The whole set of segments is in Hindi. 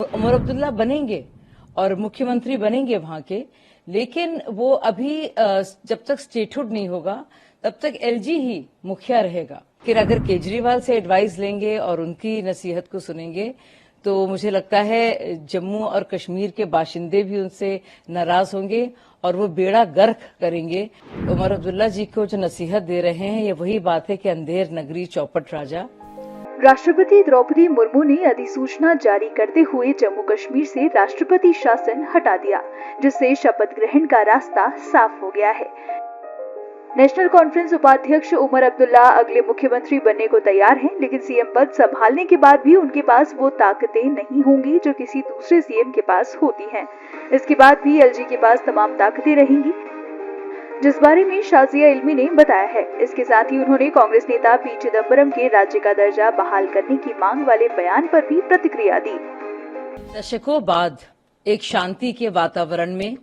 उमर अब्दुल्ला बनेंगे और मुख्यमंत्री बनेंगे वहां के, लेकिन वो अभी जब तक स्टेटहुड नहीं होगा तब तक एलजी ही मुखिया रहेगा। फिर अगर केजरीवाल से एडवाइस लेंगे और उनकी नसीहत को सुनेंगे तो मुझे लगता है जम्मू और कश्मीर के बाशिंदे भी उनसे नाराज होंगे और वो बेड़ा गर्क करेंगे। उमर अब्दुल्ला जी को जो नसीहत दे रहे हैं ये वही बात है कि अंधेर नगरी चौपट राजा। राष्ट्रपति द्रौपदी मुर्मू ने अधिसूचना जारी करते हुए जम्मू कश्मीर से राष्ट्रपति शासन हटा दिया, जिससे शपथ ग्रहण का रास्ता साफ हो गया है। नेशनल कॉन्फ्रेंस उपाध्यक्ष उमर अब्दुल्ला अगले मुख्यमंत्री बनने को तैयार हैं, लेकिन सीएम पद संभालने के बाद भी उनके पास वो ताकतें नहीं होंगी जो किसी दूसरे सीएम के पास होती हैं। इसके बाद भी एलजी के पास तमाम ताकतें रहेंगी, जिस बारे में शाजिया इल्मी ने बताया है। इसके साथ ही उन्होंने कांग्रेस नेता पी चिदम्बरम के राज्य का दर्जा बहाल करने की मांग वाले बयान पर भी प्रतिक्रिया दी। दशकों बाद एक शांति के वातावरण में,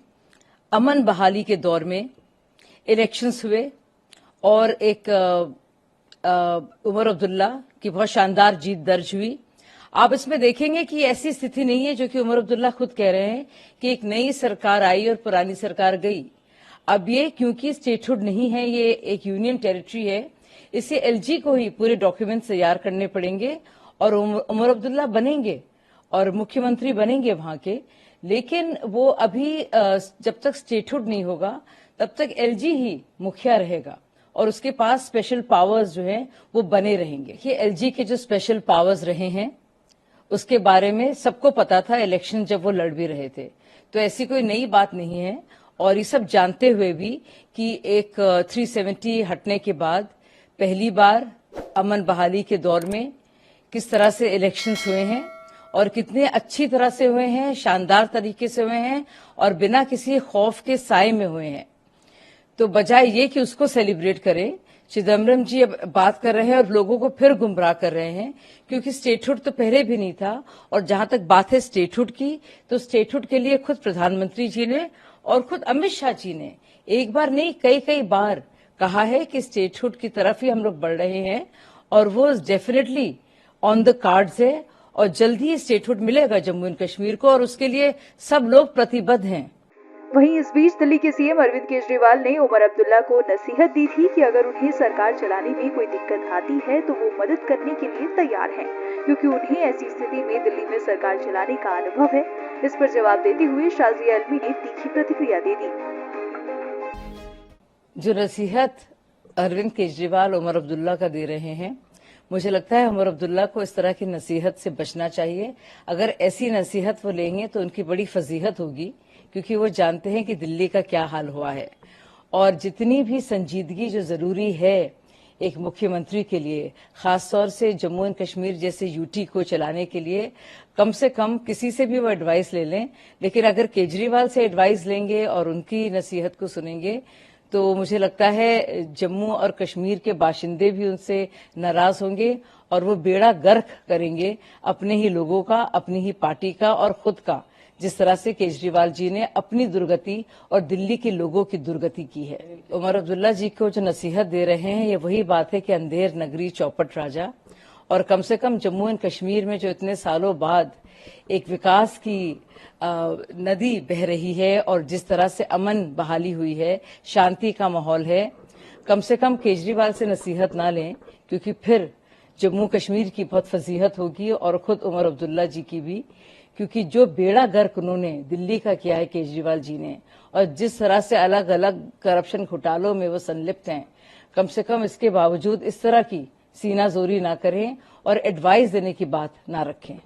अमन बहाली के दौर में इलेक्शंस हुए और एक उमर अब्दुल्ला की बहुत शानदार जीत दर्ज हुई। आप इसमें देखेंगे कि ऐसी स्थिति नहीं है जो कि उमर अब्दुल्ला खुद कह रहे हैं कि एक नई सरकार आई और पुरानी सरकार गई। अब ये क्योंकि स्टेटहुड नहीं है, ये एक यूनियन टेरिटरी है, इसे एलजी को ही पूरे डॉक्यूमेंट तैयार करने पड़ेंगे और उमर अब्दुल्ला बनेंगे और मुख्यमंत्री बनेंगे वहां के, लेकिन वो अभी जब तक स्टेटहुड नहीं होगा तब तक एलजी ही मुखिया रहेगा और उसके पास स्पेशल पावर्स जो हैं वो बने रहेंगे। ये एलजी के जो स्पेशल पावर्स रहे हैं उसके बारे में सबको पता था इलेक्शन जब वो लड़ भी रहे थे, तो ऐसी कोई नई बात नहीं है। और ये सब जानते हुए भी कि एक 370 हटने के बाद पहली बार अमन बहाली के दौर में किस तरह से इलेक्शंस हुए हैं और कितने अच्छी तरह से हुए हैं, शानदार तरीके से हुए हैं और बिना किसी खौफ के साए में हुए हैं। तो बजाय ये कि उसको सेलिब्रेट करें, चिदम्बरम जी अब बात कर रहे हैं और लोगों को फिर गुमराह कर रहे हैं, क्योंकि स्टेटहुड तो पहले भी नहीं था। और जहां तक बात है स्टेटहुड की, तो स्टेटहुड के लिए खुद प्रधानमंत्री जी ने और खुद अमित शाह जी ने एक बार नहीं कई बार कहा है कि स्टेटहुड की तरफ ही हम लोग बढ़ रहे हैं और वो डेफिनेटली ऑन द कार्ड्स है और जल्द ही स्टेटहुड मिलेगा जम्मू एंड कश्मीर को और उसके लिए सब लोग प्रतिबद्ध हैं। वहीं इस बीच दिल्ली के सीएम अरविंद केजरीवाल ने उमर अब्दुल्ला को नसीहत दी थी कि अगर उन्हें सरकार चलाने में कोई दिक्कत आती है तो वो मदद करने के लिए तैयार हैं, क्योंकि उन्हें ऐसी स्थिति में दिल्ली में सरकार चलाने का अनुभव है। इस पर जवाब देते हुए शाजिया इल्मी ने तीखी प्रतिक्रिया दे दी। जो नसीहत अरविंद केजरीवाल उमर अब्दुल्ला का दे रहे हैं, मुझे लगता है उमर अब्दुल्ला को इस तरह की नसीहत से बचना चाहिए। अगर ऐसी नसीहत वो लेंगे तो उनकी बड़ी फजीहत होगी, क्योंकि वो जानते हैं कि दिल्ली का क्या हाल हुआ है और जितनी भी संजीदगी जो जरूरी है एक मुख्यमंत्री के लिए, खासतौर से जम्मू एंड कश्मीर जैसे यूटी को चलाने के लिए, कम से कम किसी से भी वो एडवाइस ले लें। लेकिन अगर केजरीवाल से एडवाइस लेंगे और उनकी नसीहत को सुनेंगे तो मुझे लगता है जम्मू और कश्मीर के बाशिंदे भी उनसे नाराज होंगे और वो बेड़ा गर्क करेंगे अपने ही लोगों का, अपनी ही पार्टी का और खुद का, जिस तरह से केजरीवाल जी ने अपनी दुर्गति और दिल्ली के लोगों की दुर्गति की है। उमर अब्दुल्ला जी को जो नसीहत दे रहे हैं ये वही बात है कि अंधेर नगरी चौपट राजा, और कम से कम जम्मू एंड कश्मीर में जो इतने सालों बाद एक विकास की नदी बह रही है और जिस तरह से अमन बहाली हुई है, शांति का माहौल है, कम से कम केजरीवाल से नसीहत ना लें, क्योंकि फिर जम्मू कश्मीर की बहुत फजीहत होगी और खुद उमर अब्दुल्ला जी की भी, क्योंकि जो बेड़ा गर्क उन्होंने दिल्ली का किया है केजरीवाल जी ने और जिस तरह से अलग अलग करप्शन घोटालों में वो संलिप्त हैं, कम से कम इसके बावजूद इस तरह की सीनाजोरी ना करें और एडवाइस देने की बात ना रखें।